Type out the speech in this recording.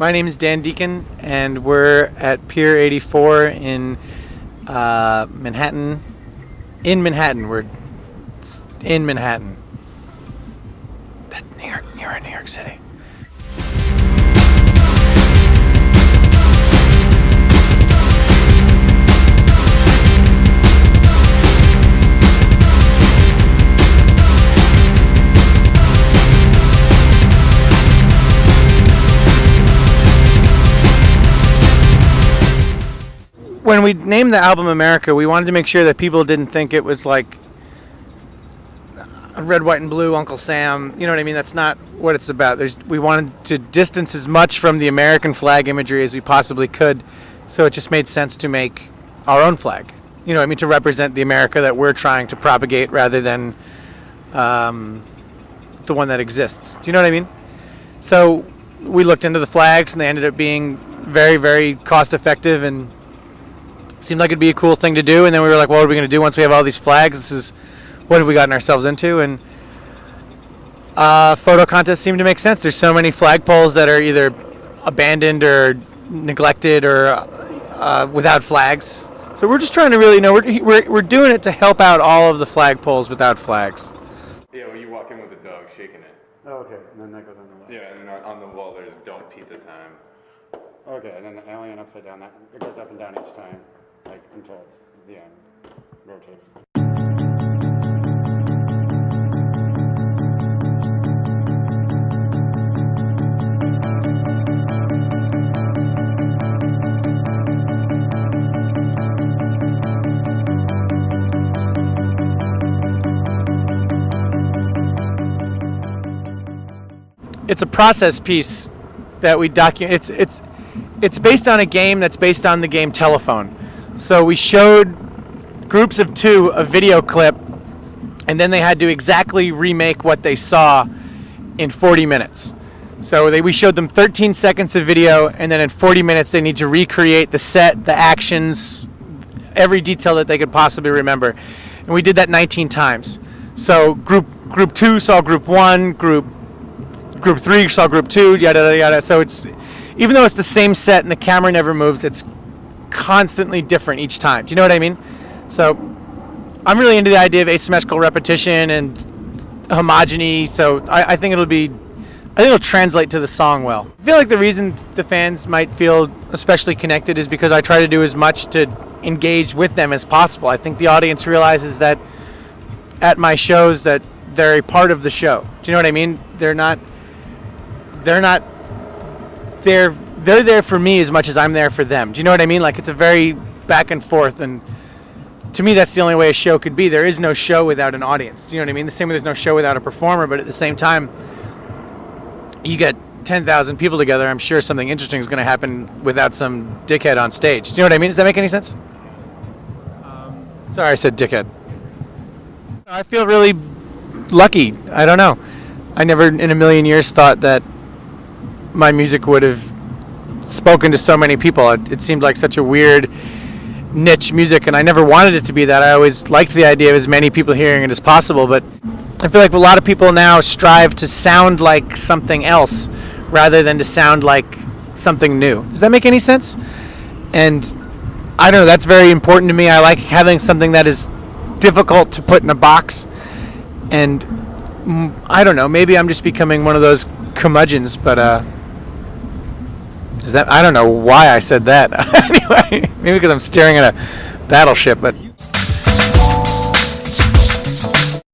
My name is Dan Deacon, and we're at Pier 84 in Manhattan. In Manhattan. We're in Manhattan. That's New York. You're in New York City. When we named the album America, we wanted to make sure that people didn't think it was like Red, White, and Blue, Uncle Sam. You know what I mean? That's not what it's about. We wanted to distance as much from the American flag imagery as we possibly could, so it just made sense to make our own flag. You know what I mean? To represent the America that we're trying to propagate rather than the one that exists. Do you know what I mean? So we looked into the flags, and they ended up being very, very cost-effective and seemed like it'd be a cool thing to do. And then we were like, what are we going to do once we have all these flags? What have we gotten ourselves into? And photo contests seem to make sense. There's so many flagpoles that are either abandoned or neglected or without flags. So we're just trying to really we're doing it to help out all of the flagpoles without flags. Yeah, well, you walk in with a dog shaking it. Oh, okay, and then that goes on the wall. Yeah, and then on the wall there's don't pizza time. Okay, and then the alien upside down, that it goes up and down each time, like until it's the end, rotated. It's a process piece that we document. It's based on a game that's based on the game Telephone. So we showed groups of two a video clip, and then they had to exactly remake what they saw in 40 minutes. So we showed them 13 seconds of video, and then in 40 minutes they need to recreate the set, the actions, every detail that they could possibly remember. And we did that 19 times. So group 2 saw group 1, group 3 saw group 2, yada yada yada. So it's, even though it's the same set and the camera never moves, it's constantly different each time. Do you know what I mean? So I'm really into the idea of asymmetrical repetition and homogeny. So I think it'll translate to the song well. I feel like the reason the fans might feel especially connected is because I try to do as much to engage with them as possible. I think the audience realizes that at my shows that they're a part of the show. Do you know what I mean? They're there for me as much as I'm there for them. Do you know what I mean? Like, it's a very back and forth, and to me that's the only way a show could be. There is no show without an audience. Do you know what I mean? The same way there's no show without a performer, but at the same time, you get 10,000 people together, I'm sure something interesting is going to happen without some dickhead on stage. Do you know what I mean? Does that make any sense? Sorry, I said dickhead. I feel really lucky. I don't know. I never in a million years thought that my music would have spoken to so many people. It seemed like such a weird niche music, and I never wanted it to be that. I always liked the idea of as many people hearing it as possible, but I feel like a lot of people now strive to sound like something else rather than to sound like something new. Does that make any sense? And I don't know, that's very important to me. I like having something that is difficult to put in a box, and I don't know, maybe I'm just becoming one of those curmudgeons, but I don't know why I said that. Anyway, maybe because I'm staring at a battleship, but